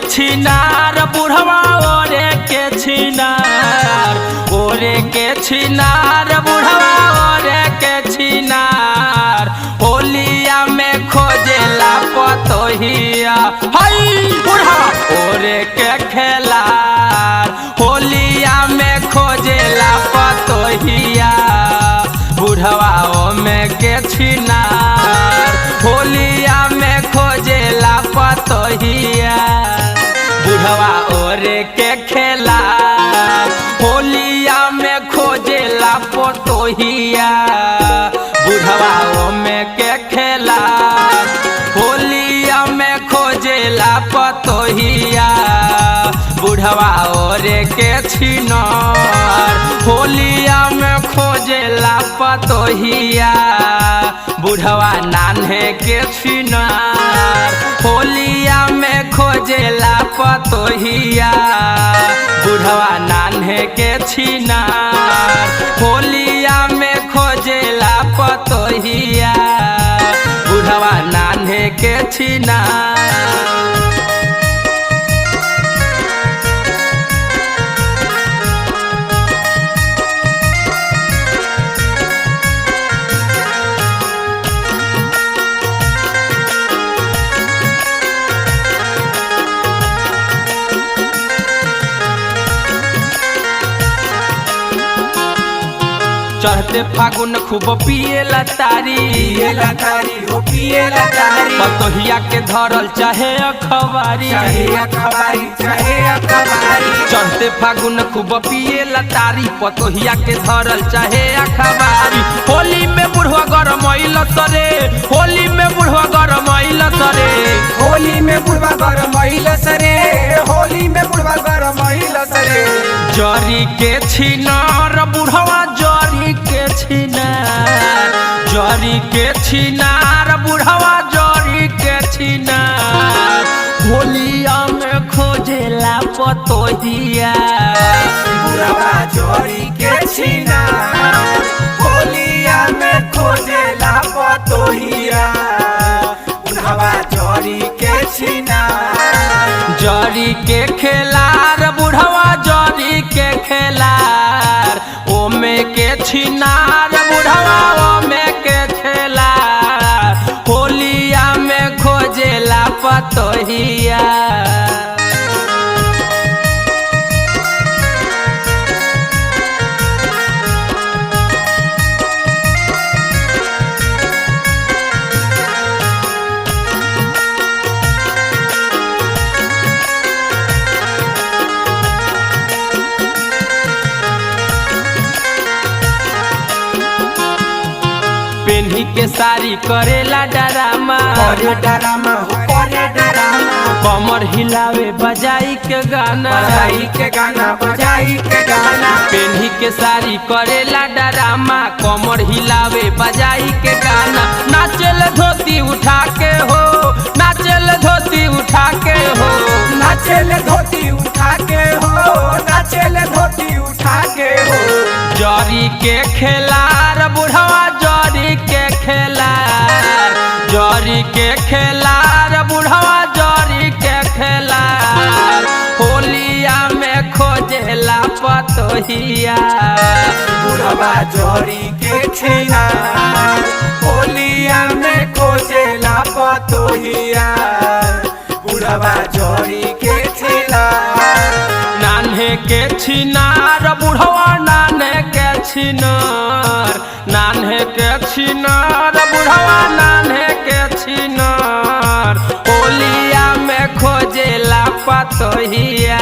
छिनार बुढ़वा ओरे के छिनार, ओरे के छिनार बुढ़वा ओरे के छिनार। होलिया में खोजेला पतोहिया हई बुढ़वा ओरे के खेलार। होलिया में खोजेला पतोहिया बुढ़वा ओमे के छिनार। होलिया में खोजेला पतोहिया बुढ़वा ओरे के खेलार। होलिया में खोजेला पतोहिया बुढ़वा ओमे के खेलार। होलिया में खोजेला पतोहिया बुढ़वा ओरे के छिनार। होलिया में खोजेला पतोहिया बुढ़वा नान्हे के छिनार। होलिया में खोजेला पतोहिया बुढ़वा नान्हे के छिनार। होलिया में खोजेला पतोहिया बुढ़वा नान्हे के छिनार। चढ़ते फागुन खूब पिएला तारी, हो पिएला तारी। पतोहिया के धरल चाहे अखबारी, चाहे अखबारी चाहे अखबारी। चढ़ते फागुन खूब पिएला तारी, पतोहिया के धरल चाहे अखबारी। होली में बुढ़वा गरमैल सरे, होली में बुढ़वा गरमैल सरे। होली में बुढ़वा गरमैल सरे, होली में बुढ़वा गरमैल सरे। जरी के छिनार बुढ़वा जरी के छिनार, जरी के छिनार बुढ़वा जरी के छिनार। होलिया में खोजेला पतोहिया बुढ़वा जरी के छिनार। होलिया में खोजेला पतोहिया बुढ़वा जरी के छिनार। जरी के खेलार बुढ़वा जरी के खेलार। ओमे के छिनार बुढ़वा ओमे के खेलार। होलिया में खोजेला पतोहिया। पेन्ही के साड़ी करेला डरामा, करे डरामा हो करे डरामा। कमर हिलावे बजाई के गाना, बजाई के गाना बजाई के गाना। पेन्ही के साड़ी करेला डरामा, कमर हिलावे बजाई के गाना। नाचेल धोती उठा के हो, नाचेल धोती उठा के हो। नाचेल धोती उठा के हो, नाचेल धोती उठा के हो। जरी के खेलार बुढ़वा जरी के खेलार, जरी के खेलार बुढ़वा जरी के खेलार। होलिया में खोजेला पतोहिया बुढ़वा जरी के छिनार। होलिया में खोजेला पतोहिया बुढ़वा जरी के छिनार। नान्हे के छिनार बुढ़वा नान्हे के छिनार, नान्हे के छिनार बुढ़वा नान्हे के छिनार। होलिया में खोजेला पतोहिया